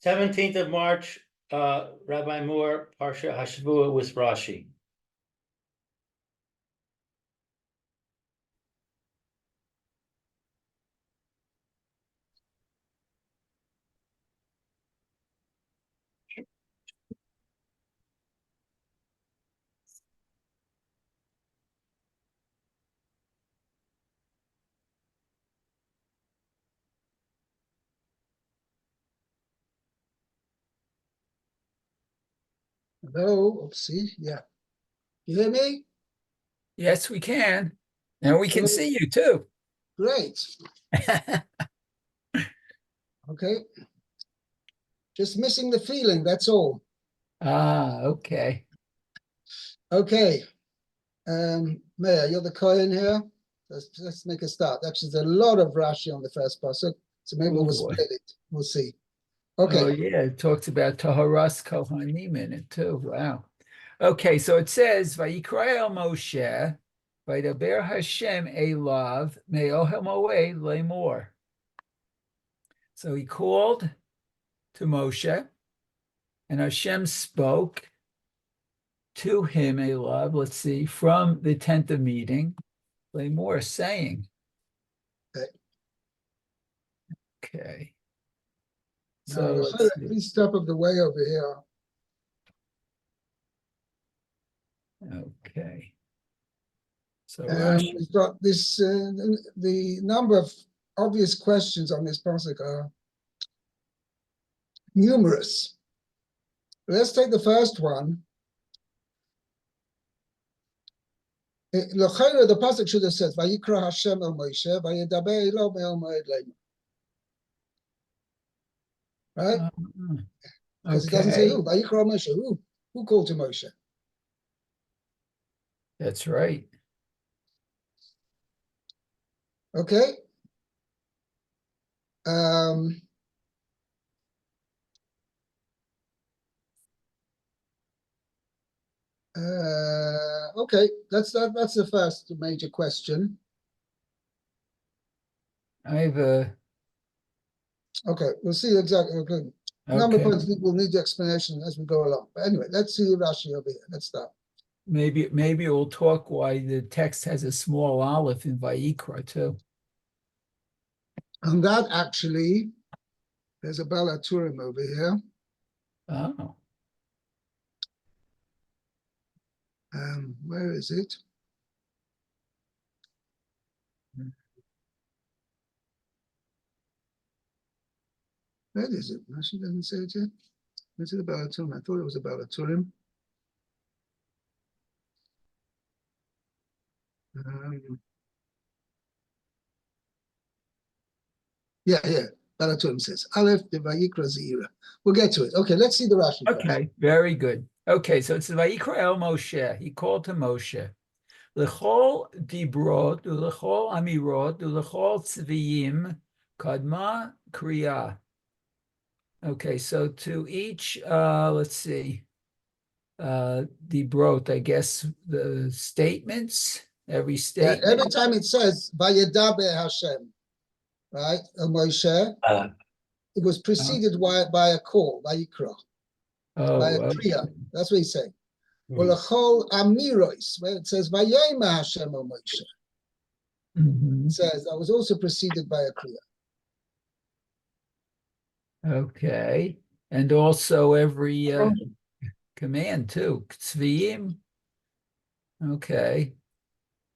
17th of March, Rabbi Moore, Parsha Hashavua with Rashi. Hello, oopsie, yeah. You hear me? Yes, we can. And we can see you too. Great. Okay. Just missing the feeling, that's all. Okay. Okay. Mayor, you're the Kohen here. Let's make a start. Actually, there's a lot of Rashi on the first pasuk, so maybe we'll split it. We'll see. Okay. Oh, yeah, it talks about Taharas Kohanim in it too. Wow. Okay, so it says, Vayikra el Moshe, Vaydaber Hashem elav me'ohel moed lemor. So he called to Moshe, and Hashem spoke to him, elav, let's see, from the tent of meeting, lemor, saying. Okay. So please step up the way over here. Okay. So we've got this. The number of obvious questions on this pasuk are numerous. Let's take the first one. The pasuk should have said, "Vayikra Hashem el Moshe, Vayedaber elo me'el moed lemor." Right? Because it doesn't say who. Vayikra Moshe. Who called to Moshe? That's right. Okay. Okay, that's the first major question. I have a. Okay, we'll see exactly. Okay. Number of points we'll need the explanation as we go along. But anyway, let's see Rashi over here. Let's start. Maybe we'll talk why the text has a small aleph in Vayikra too. And that actually, there's a Balaturim over here. Oh. Where is it? Where is it? Rashi doesn't say it yet. Is it a Balaturim? I thought it was a Balaturim. Yeah. Balaturim says, Aleph de Vayikra Zira. We'll get to it. Okay, let's see the Rashi. Okay, very good. Okay, so it's the Vayikra el Moshe. He called to Moshe. L'chol dibrot, u'l'chol amirot, u'l'chol tzviyim, kadma kriya. Okay, so to each, let's see, dibrot, I guess the statements, every statement. Yeah, every time it says Vayedaber Hashem, right, Moshe, it was preceded by a call, Vayikra, by a kriya. That's what he's saying. L'chol amiros, where it says Vayema Hashem o Moshe. It says that was also preceded by a kriya. Okay, and also every command too. Tzviyim, okay,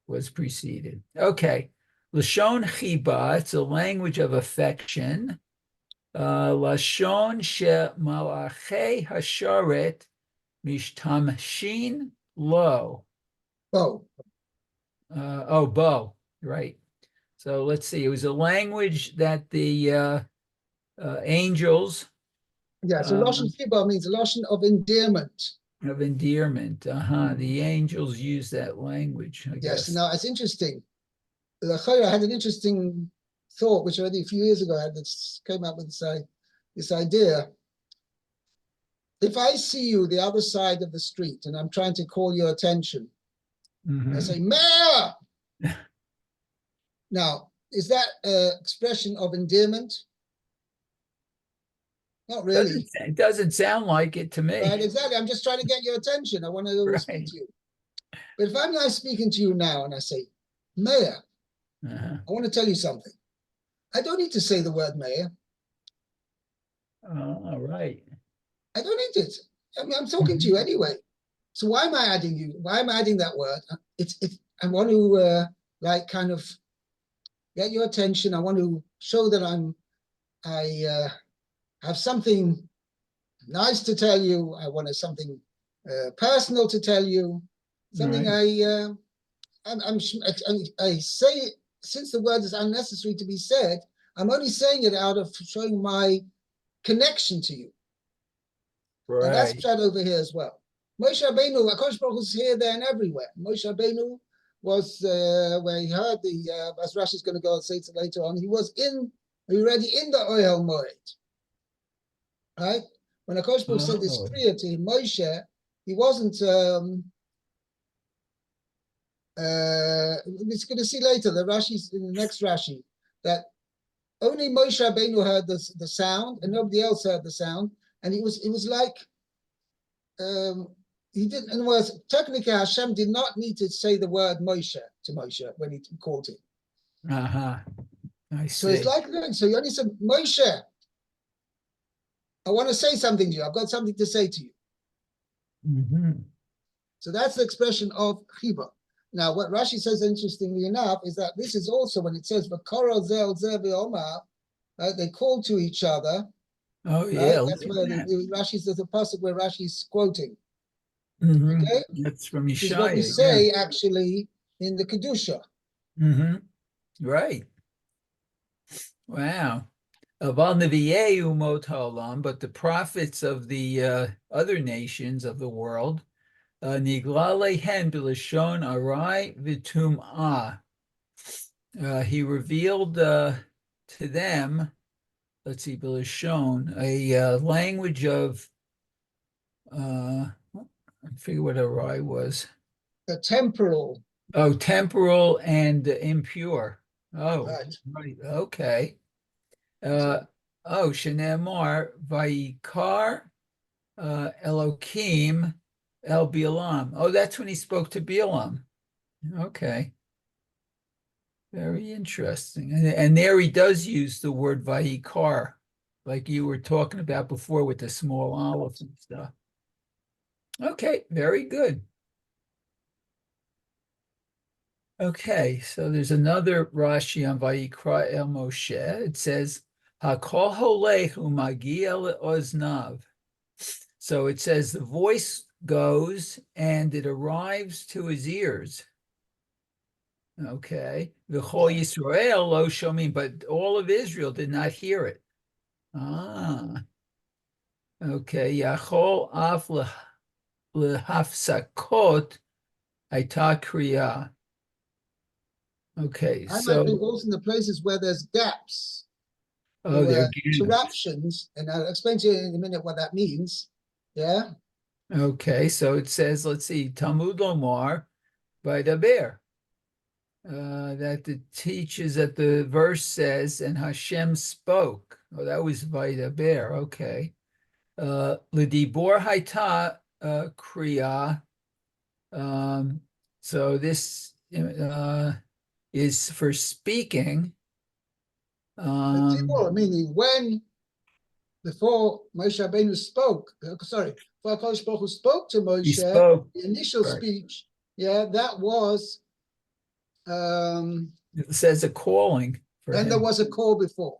was preceded. Okay, Lashon chiba, it's a language of affection. Lashon she malachei hasharet mishtamshin lo. Bo. Bo, right. So let's see, it was a language that the angels. Yeah, so Lashon Chiba means a Lashon of endearment. Of endearment. The angels use that language, I guess. Yes, now it's interesting. I had an interesting thought, which already a few years ago I had came up with this idea. If I see you the other side of the street and I'm trying to call your attention, I say, Mayor! Now, is that an expression of endearment? Not really. It doesn't sound like it to me. Right, exactly. I'm just trying to get your attention. I want to speak Right. to you. But if I'm not speaking to you now and I say, Mayor, Uh-huh. I want to tell you something. I don't need to say the word mayor. All right. I don't need it. I mean, I'm talking to you anyway. So why am I adding you? Why am I adding that word? I want to like kind of get your attention. I want to show that I have something nice to tell you. I want something personal to tell you. Something Right. I say, since the word is unnecessary to be said, I'm only saying it out of showing my connection to you. And that's Right. said over here as well. Moshe Rabbeinu, HaKadosh Baruch Hu was here, there, and everywhere. Moshe Rabbeinu was, where he heard as Rashi is going to go and say it later on, he was already in the Ohel Moed. Right? When HaKadosh Baruch Hu said this kriya to him, Moshe, he wasn't, we're going to see later, the Rashi, in the next Rashi, that only Moshe Rabbeinu heard the sound, and nobody else heard the sound. And it was like, he didn't, in other words, technically Hashem did not need to say the word Moshe to Moshe when he called him. Uh-huh. I So it's see. like, so he only said, Moshe, I want to say something to you. I've got something to say to you. Mhm. So that's the expression of chibur. Now, what Rashi says, interestingly enough, is that this is also when it says "V'koro zel zeh v'omar," right? They call to each other. Oh, Right? yeah. That's where Rashi says the pasuk where Rashi's quoting. Mhm. Okay, That's from which is what we Yeshaya. say actually in the kedusha. Yeah. Right. Wow. Aval Nevi'ei umot haolam, but the prophets of the other nations of the world, nigla lehen b'lashon arai v'tum'ah. He revealed to them, let's see, b'lashon, a language of, I figure what arai was. The temporal. Oh, temporal and impure. Oh, Right. right. Okay. Oh, Shenemar, Vayikra Elokim El Bilam. Oh, that's when he spoke to Bilam. Okay. Very interesting. And there he does use the word Vayikra, like you were talking about before with the small olive and stuff. Okay, very good. Okay, so there's another Rashi on Vayikra El Moshe. It says, Hakol Holehu Magi El Oznav. So it says the voice goes and it arrives to his ears. Okay. V'chol Yisrael lo shomim, but all of Israel did not hear it. Ah. Okay. Yachol af lehafsakot hayta kriya. Okay. I might So, think also in the places where there's gaps, there oh, they're were gaps. interruptions, and I'll explain to you in a minute what that means. Yeah. Okay. So it says, let's see, Talmud Lomar by the bear. That the teaches that the verse says, and Hashem spoke. Oh, that was Vayda Bear. Okay. L'dibor haita kriya. So this is for speaking. Meaning when before Moshe Rabbeinu spoke, sorry, before HaKadosh Baruch Hu spoke to He Moshe, spoke. the initial Right. speech, yeah, that was, It says a calling for then him. there was a call before.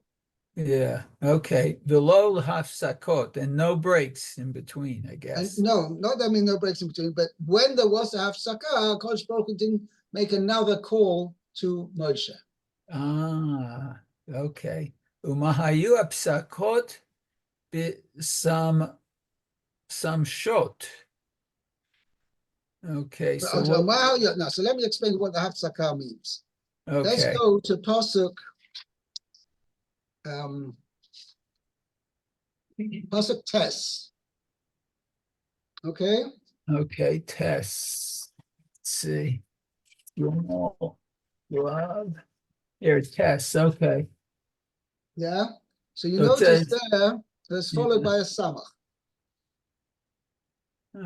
Yeah. Okay. V'lo l'hafsakot, and no breaks in between, I And guess. no, not that means no breaks in between, but when there was to have sakah, HaKadosh Baruch Hu didn't make another call to Moshe. Ah, okay. Umahayu apsakot some shot. Okay, so So let me explain what the hafsakah means. Let's okay, go to pasuk pasuk tes. Okay. okay, tests. Let's see. Love. Here, tests. Okay. Yeah. So you So it notice says, there That's followed by a samach.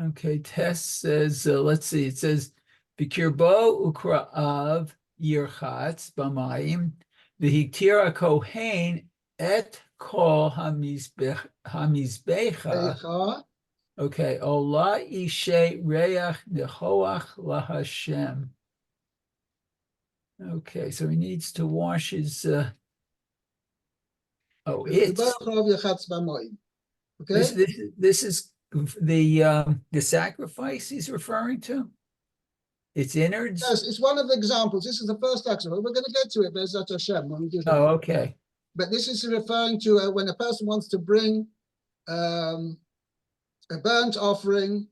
Okay, Tess says, let's see, it says, Bikirbo ukra'av yirchatz b'mayim, v'hiktir kohen et kol hamizbecha. Vayikra. Okay, ola ishe reach nehoach lahashem. Okay, so he needs to wash his, it's, Okay. this is the sacrifice he's referring to? Its innards? Yes, it's one of the examples. This is the first example. We're going to get to it, Be'ezrat Hashem, when we do that. Oh, okay. But this is referring to when a person wants to bring a burnt offering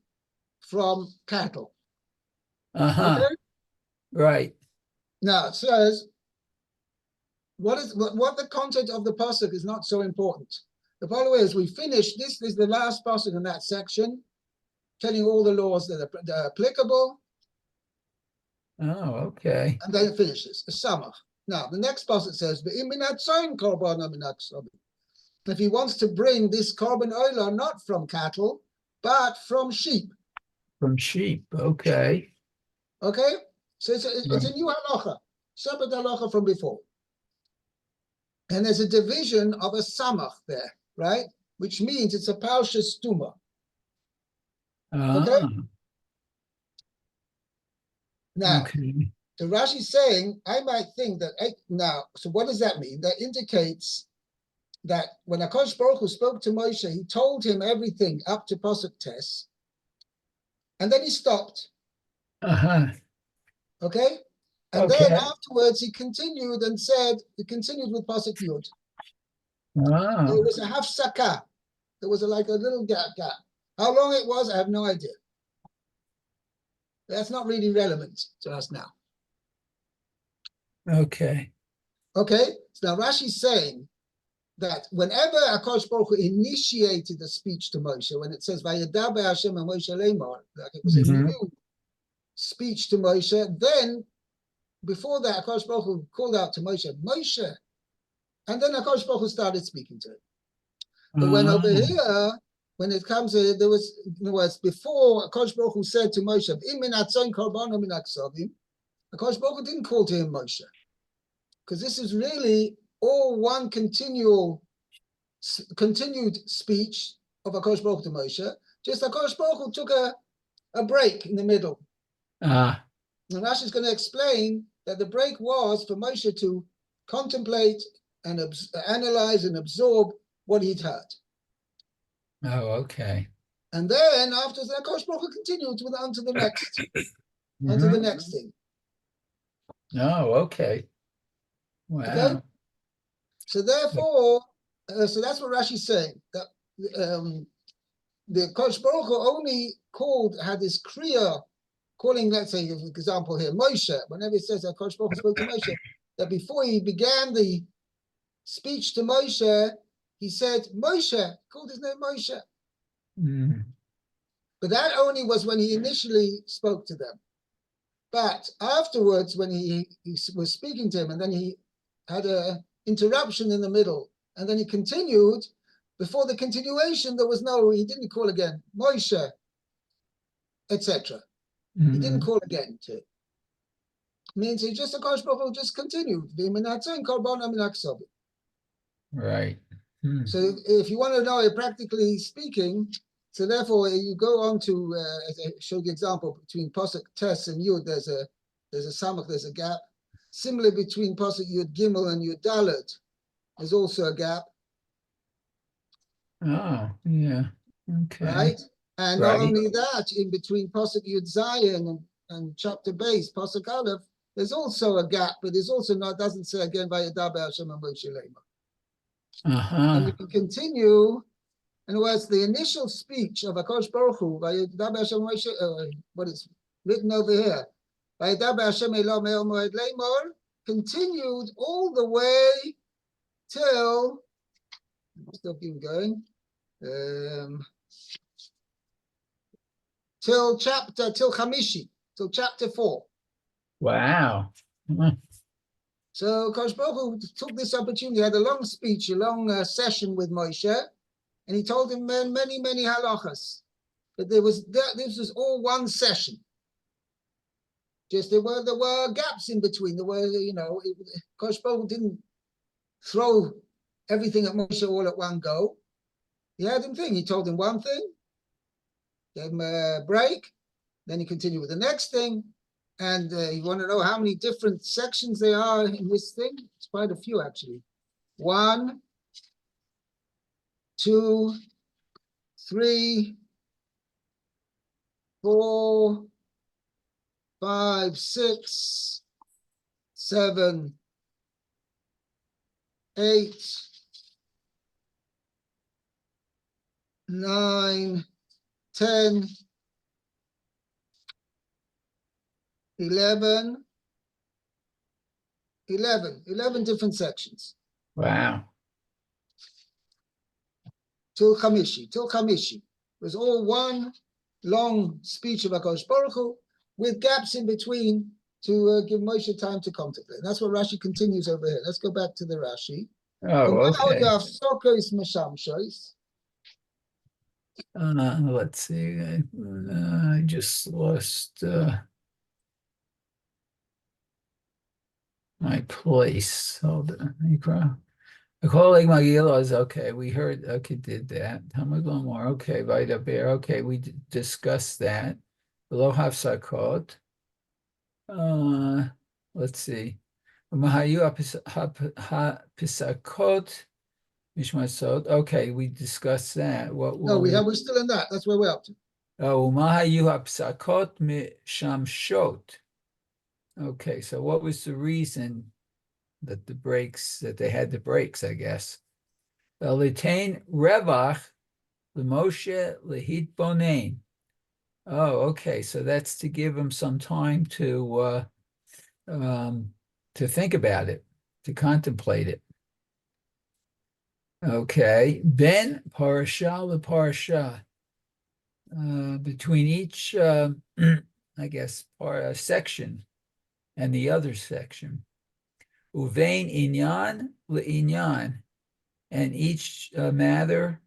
from cattle. Uh-huh. Okay? Right. Now it says, what the content of the pasuk is not so important. The following is, we finish, this is the last pasuk in that section, telling all the laws that are applicable. Oh, okay. And then it finishes, a samach. Now, the next pasuk says, if he wants to bring this korban olah not from cattle, but from sheep. From sheep, okay. Okay? So it's a new halacha, separate halacha from before. And there's a division of a samach there, right? Which means it's a parsha stuma. Okay? Now, okay. the Rashi saying, I might think that, now, so what does that mean? That indicates that when HaKadosh Baruch Hu spoke to Moshe, he told him everything up to Pasuk Tes, and then he stopped. Uh-huh. Okay? And then afterwards he continued and said, he continued with Pasuk Yud. Wow. There was a hafsaka. There was like a little gap. How long it was, I have no idea. That's not really relevant to us now. Okay. Okay? So now Rashi's saying that whenever HaKadosh Baruch Hu initiated the speech to Moshe, when it says, Vayedaber Hashem and Moshe Lemar, like it was a new speech to Moshe, then before that, HaKadosh Baruch Hu called out to Moshe, Moshe, and then HaKadosh Baruch Hu started speaking to him. But when over here, when it comes to, there was, in other words, before HaKadosh Baruch Hu said to Moshe, HaKadosh Baruch Hu didn't call to him Moshe, because this is really all one continued speech of HaKadosh Baruch Hu to Moshe. Just HaKadosh Baruch Hu took a break in the middle. And Rashi is going to explain that the break was for Moshe to contemplate and analyze and absorb what he'd heard. Oh, okay. And then after that, HaKadosh Baruch Hu continued onto the next, onto the next thing. Oh, okay. Wow. Okay? So therefore, so that's what Rashi's saying, that the HaKadosh Baruch Hu only had this kriya, calling, let's say, for example here, Moshe, whenever it says that HaKadosh Baruch Hu spoke to Moshe, that before he began the speech to Moshe, he said, Moshe, called his name Moshe. But that only was when he initially spoke to them. But afterwards, when he was speaking to him, and then he had an interruption in the middle, and then he continued, before the continuation, he didn't call again, Moshe, etc. He didn't call again to it. Means he just, HaKadosh Baruch Hu just continued. Right. So if you want to know it practically speaking, so therefore you go on to, as I showed the example, between Pasuk Tes and Yud, there's a samach, there's a gap. Similarly, between Pasuk Yud Gimel and Yud Dalet, there's also a gap. Oh, yeah. Okay. Right? And not only that, in between Pasuk Yud Zayin and chapter base, Pasuk Aleph, there's also a gap, but there's also doesn't say again, Vayedaber Hashem and Moshe Lemar. And you can continue. In other words, the initial speech of HaKadosh Baruch Hu, Vayedaber Hashem Moshe, what is written over here, Vayedaber Hashem Elohim Moed Lemar, continued all the way till, still keep going, till Chamishi, till chapter 4. Wow. So HaKadosh Baruch Hu took this opportunity, had a long speech, a long session with Moshe, and he told him many halachas. But this was all one session. Just there were gaps in between. There were, Kosh Baruch didn't throw everything at Moshe all at one go. He had him thing. He told him one thing, gave him a break, then he continued with the next thing. And you want to know how many different sections there are in this thing? It's quite a few, actually. 1, 2, 3, 4, 5, 6, 7, 8, 9, 10, 11 different sections. Wow. Till Chamishi. It was all one long speech of HaKadosh Baruch Hu with gaps in between to give Moshe time to contemplate. That's what Rashi continues over here. Let's go back to the Rashi. Oh, okay. Let's see. I just lost my place. Hold on. Vayikra. The colleague Magila is okay. We heard, okay, did that. Talmud Lamar, okay. Vaydaber, okay. We discussed that. Below Hafsakot. Let's see. Mahayu Hapisakot Mishmasot. Okay, we discussed that. We're still in that. That's where we're up to. Oh, Mahayu Hapisakot Mishamshot. Okay, so what was the reason that they had the breaks, I guess? Litain Revach Lemoshe Lehit Bonain. Oh, okay, so that's to give him some time to think about it, to contemplate it. Okay, Ben Parsha LeParsha. Between each, I guess, section and the other section. Uvein inyan le'inyan, and each matter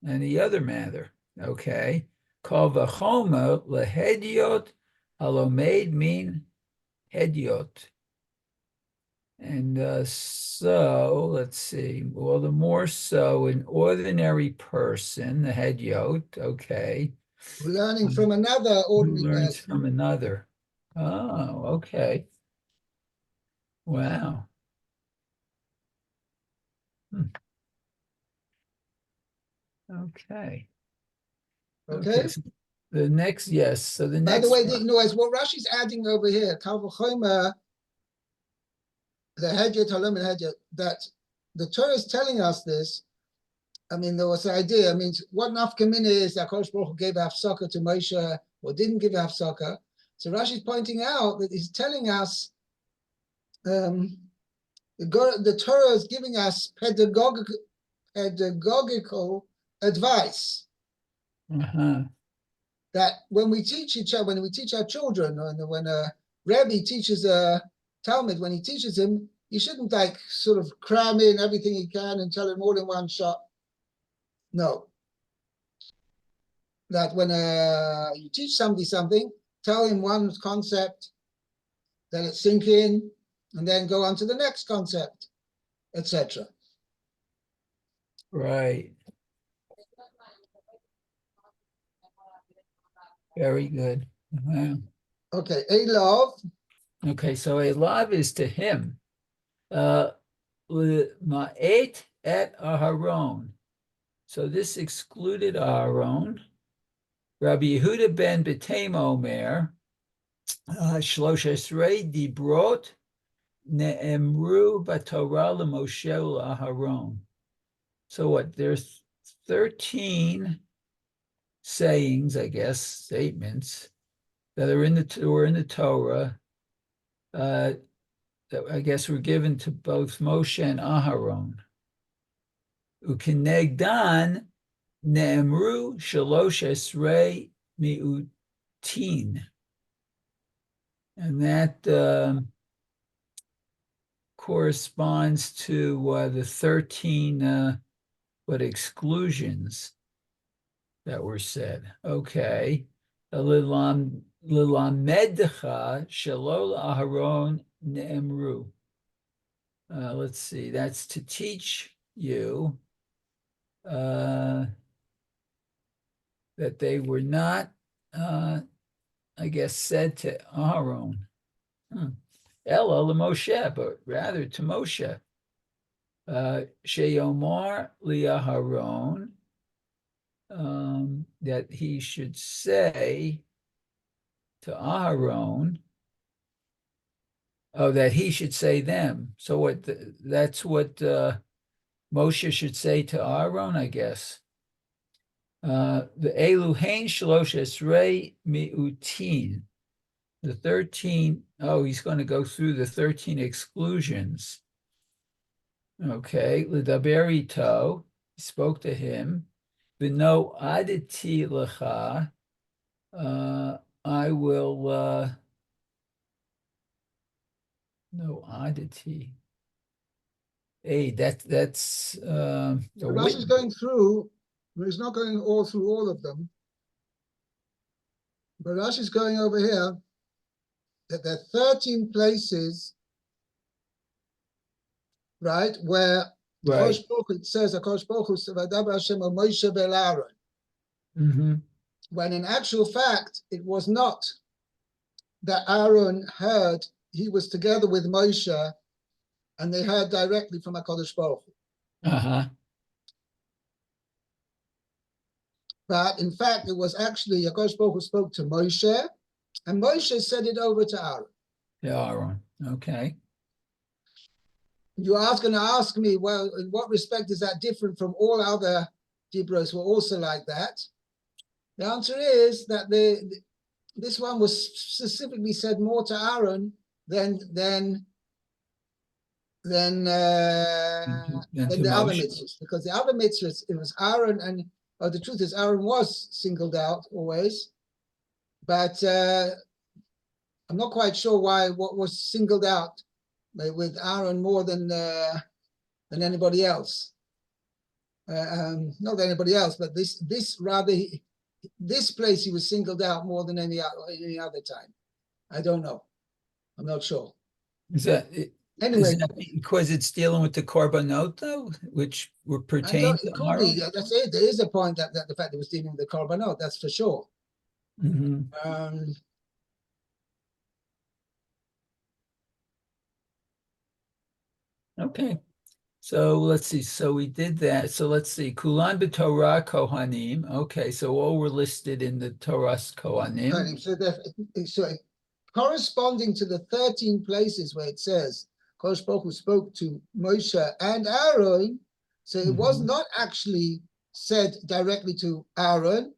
and the other matter. Okay. Kol v'chomer lehediot halomed min hediot. And so, let's see, well, the more so an ordinary person, the hediot, okay. We're learning from another ordinary learns person. From another. Oh, okay. Wow. Okay. Okay. So the next, yes. So the next. By the way, as what Rashi's adding over here, Kal v'chomer, the Hediot Halom and Hediot, that the Torah is telling us this. I mean, there was the idea. I mean, what nafkamina is that Kosh Baruch Hu gave Hafsaka to Moshe or didn't give Hafsaka. So Rashi is pointing out that he's telling us the Torah is giving us pedagogical advice. That when we teach our children, when a Rebbe teaches a Talmud, when he teaches him, you shouldn't like sort of cram in everything he can and tell him all in one shot. No. That when you teach somebody something, tell him one concept, let it sink in, and then go on to the next concept, etc. Right. Very good. Wow. Okay, a love. Okay, so a love is to him. Ma'et et Aharon. So this excluded Aharon. Rabbi Yehuda ben Betem Omer, Shlosh Esrei Dibrot Ne'emru Batorah LeMoshe Aharon. So what? There's 13 sayings, I guess, statements that are in the Torah that I guess were given to both Moshe and Aharon. Ukinegdan ne'emru shalosh esrei mi'utin. And that corresponds to the 13 but exclusions that were said. Okay. Lilamedcha shalol aharon ne'emru. Let's see. That's to teach you that they were not, I guess, said to Aaron. Ella Moshe, but rather to Moshe. Sheyomar liAharon, that he should say to Aaron, that he should say them. So what? That's what Moshe should say to Aaron, I guess. The Eluhain Shalosh Esrei Miutin. The 13, he's going to go through the 13 exclusions. Okay, L'daberito, he spoke to him. V'no aditi lecha, I will, no aditi. Hey, that's Rashi is going through, but he's not going all through all of them. But Rashi is going over here that there are 13 places, right, where right. it says, Akash Baruch Hu Vaydaber Hashem al Moshe ve'el Aaron. When in actual fact, it was not that Aaron heard, he was together with Moshe, and they heard directly from HaKadosh Baruch Hu. But in fact, it was actually HaKadosh Baruch Hu spoke to Moshe, and Moshe said it over to Aaron. Yeah, Aaron. Okay. You are going to ask me, well, in what respect is that different from all other Dibros who were also like that? The answer is that this one was specifically said more to Aaron than the other mitzvahs, because the other mitzvahs, it was Aaron, and the truth is Aaron was singled out always, but I'm not quite sure why what was singled out with Aaron more than anybody else. Not anybody else, but this place he was singled out more than any other time. I don't know. I'm not sure. Anyway, is that because it's dealing with the korbanot, though, which were pertain to Aaron? That's it. There is a point that the fact it was dealing with the korbanot, that's for sure. Okay. So let's see. So we did that. So let's see. Kulan b'Torah Kohanim. Okay. So all were listed in the Torah's Kohanim. So corresponding to the 13 places where it says Kodesh Baruch Hu spoke to Moshe and Aaron, so it was not actually said directly to Aaron,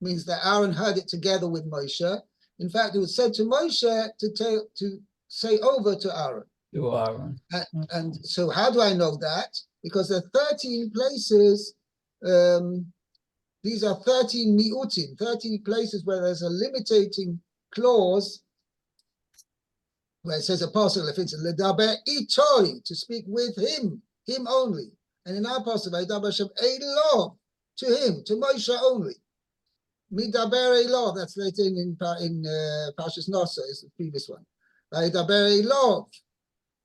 means that Aaron heard it together with Moshe. In fact, it was said to Moshe to say over to Aaron. To Aaron. And so how do I know that? Because there are 13 places, these are 13 mi'utim, 13 places where there's a limiting clause where it says a parcel of it, ledaber itoi, to speak with him only. And in our parcel, Vaydaber Hashem elov, to him, to Moshe only. Midaber elov, that's later in Parshas Nasa, is the previous one. Vaydaber elov,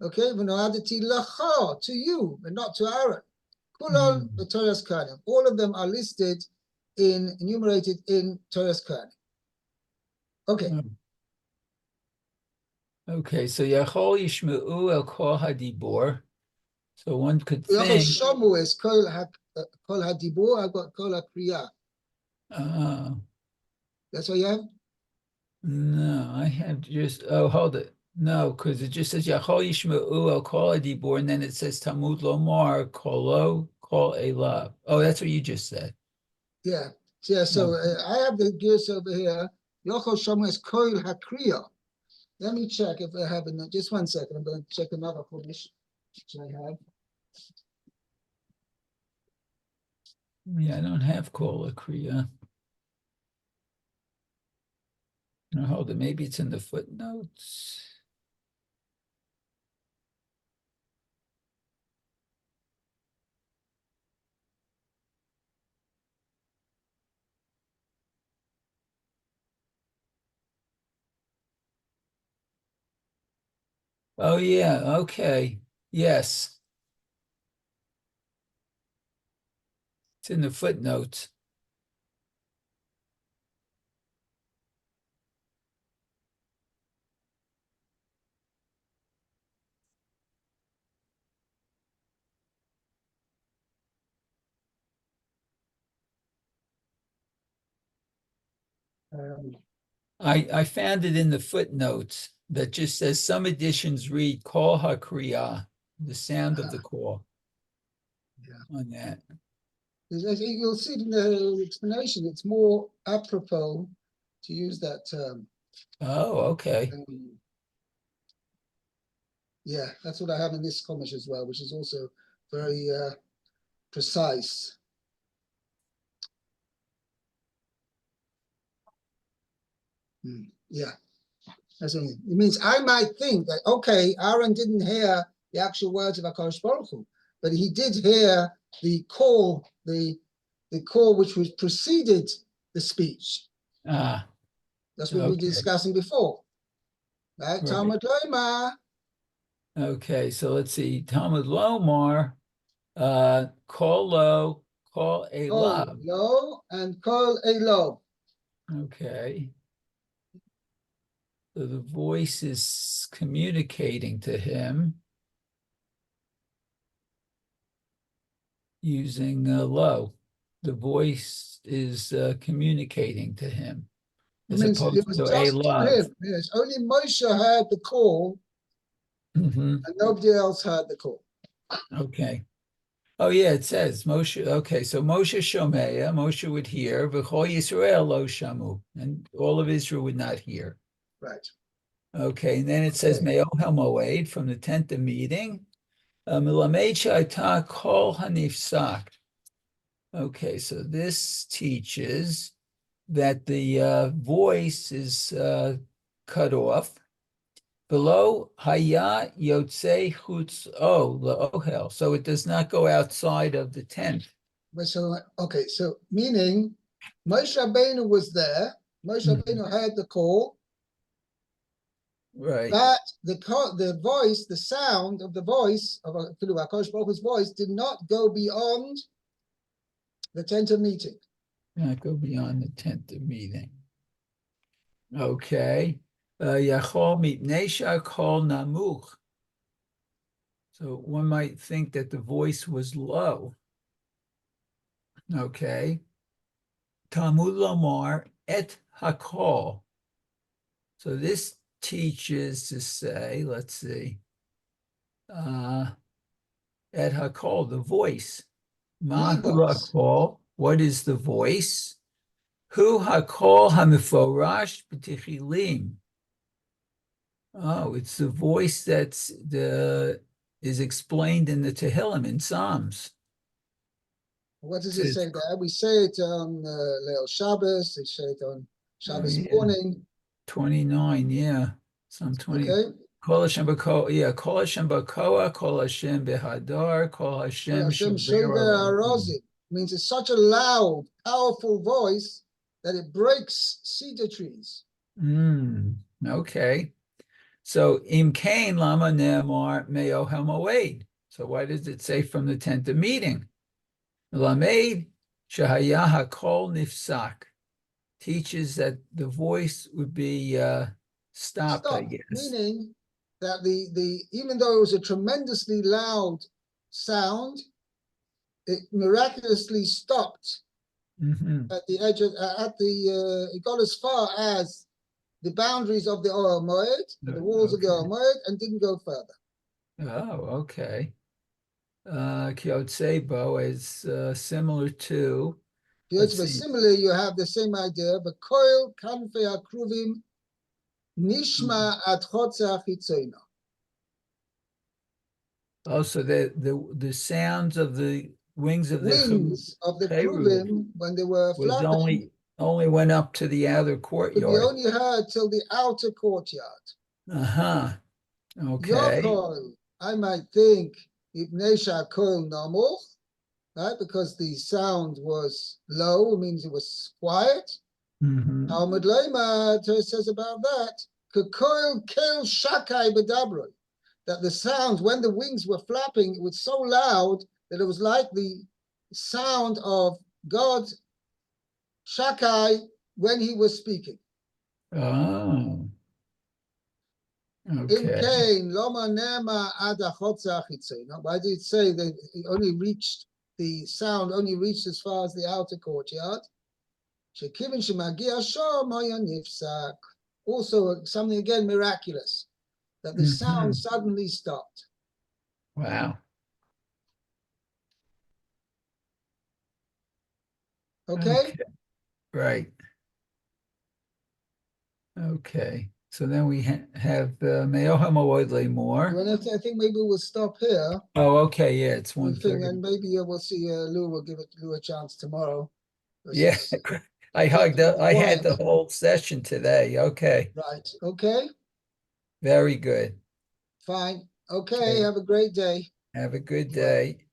okay, v'noadati lacha, to you, but not to Aaron. Kulon the Torah's Kohanim. All of them are listed enumerated in Torah's Kohanim. Okay. Okay, so Yachol Yishmeu El Kol Hadibor. So one could think. Yachol Shamu is Kol Hadibor. I've got Kol HaKriya. That's what you have? No, I have just. Oh, hold it. No, because it just says Yachol Yishmeu El Kol Hadibor, and then it says Tamud Lomar Kolo Kol Elav. Oh, that's what you just said. Yeah. Yeah. So I have the gears over here. Yachol Shamu is Kol HaKriya. Let me check if I have it. Just 1 second. I'm going to check another Chumash which I have. Yeah, I don't have Kol HaKriya. No, hold it. Maybe it's in the footnotes. Oh, yeah. Okay. Yes. It's in the footnotes. I found it in the footnotes that just says some editions read call hakriya, the sound of the call. Yeah. On that. You'll see it in the explanation. It's more apropos to use that term. Oh, okay. Yeah, that's what I have in this Chumash as well, which is also very precise. Yeah, that's what it means. I might think that, okay, Aaron didn't hear the actual words of HaKadosh Baruch Hu, but he did hear the call, the call which was preceded the speech. Ah, That's what we were discussing before. Right? right. Talmud Loimar. Okay, so let's see. Talmud Lomar, call low, call a Kol love. lo and kol elo. Okay. So the voice is communicating to him using low. The voice is communicating to him It as means it opposed was to a just to love. him. Yes, only Moshe heard the call, Mm-hmm. and nobody else heard the call. Okay. Oh, yeah, it says Moshe. Okay, so Moshe Shomeya, Moshe would hear, V'chol Yisrael lo shamu, and all of Israel would not hear. Right. Okay, and then it says Me'ohel Moed from the tent of meeting. Milamed Sha'ata Kol Hanifsak. Okay, so this teaches that the voice is cut off. Below Haya Yotze Chutz O La'ohel, so it does not go outside of the tent. But so okay, so meaning Moshe Rabbeinu was there. Moshe Rabbeinu heard the call, Right. but the voice, the sound of the voice of HaKadosh Baruch Hu's voice did not go beyond the tent of meeting. Not go beyond the tent of meeting. Okay. Yachol mipnei shakol namuch. So one might think that the voice was low. Okay. Talmud lomar et hakol. So this teaches to say, let's see, et hakol, the voice. Mahu hakol, what is the voice? Hu hakol hamiforash b'tichilim. Oh, it's the voice that's is explained in the Tehillim, in Psalms. What does it say there? We say it on Leil Shabbos, we say it on Shabbos morning. 29, yeah. Psalm 20. Okay. Kol Hashem b'koa, yeah. Kol Hashem b'koa, Kol Hashem b'hadar, Kol Hashem shover means it's such a loud, powerful voice that it breaks cedar trees. Okay. So Im Kain Lama Ne'amar Me'ohel Moed. So why does it say from the tent of meeting? Lamed Shahaya HaKol Nifsak teaches that the voice would be stopped, I guess. Meaning that the even though it was a tremendously loud sound, it miraculously stopped at the edge of it got as far as the boundaries of the Ohel Moed, the walls of the Ohel Moed, and didn't go further. Oh, okay. Kyotsebo is similar to. Similarly, you have the same idea. But koil kanfei akruvim nishma at chotzer chitzono. Oh, so the sounds of the wings of the kruvim when they were flapping only went up to the outer courtyard. Could be only heard till the outer courtyard. Okay. Your call, I might think, ibnei shakol namuch, right? Because the sound was low, it means it was quiet. Talmud Leima says about that, Kekoil kel shakai bedabroi. that the sound, when the wings were flapping, it was so loud that it was like the sound of God Shakai when he was speaking. Oh, In okay. Cain, Loma Nema Ada Chotza Chitzona. Why did it say that it only reached, the sound only reached as far as the outer courtyard? Shekivin Shemagia Shor Moya Nifsak. Also, something again miraculous, that the sound suddenly stopped. Wow. Okay? Right. Okay. So then we have Meoham Awoidle more. I think maybe we'll stop here. Oh, okay. Yeah, it's We 1:30. think, and maybe we'll see Lou. We'll give Lou a chance tomorrow. Yeah, I had quiet. the whole session today. Okay. Right. Okay. Very good. Fine. Okay. Okay. Have a great day. Have a good Well. day.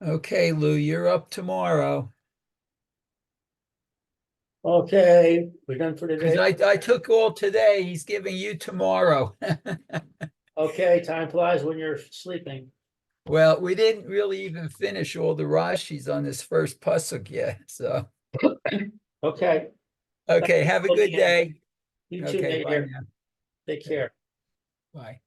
Okay, Lou, you're up tomorrow. Okay, we're done for Because today. I took all today. He's giving you tomorrow. Okay, time flies when you're sleeping. Well, we didn't really even finish all the Rashis on this first pasuk yet. So, Okay, okay, have a good day. you too, Okay, bye Meir. now. Take care. Bye.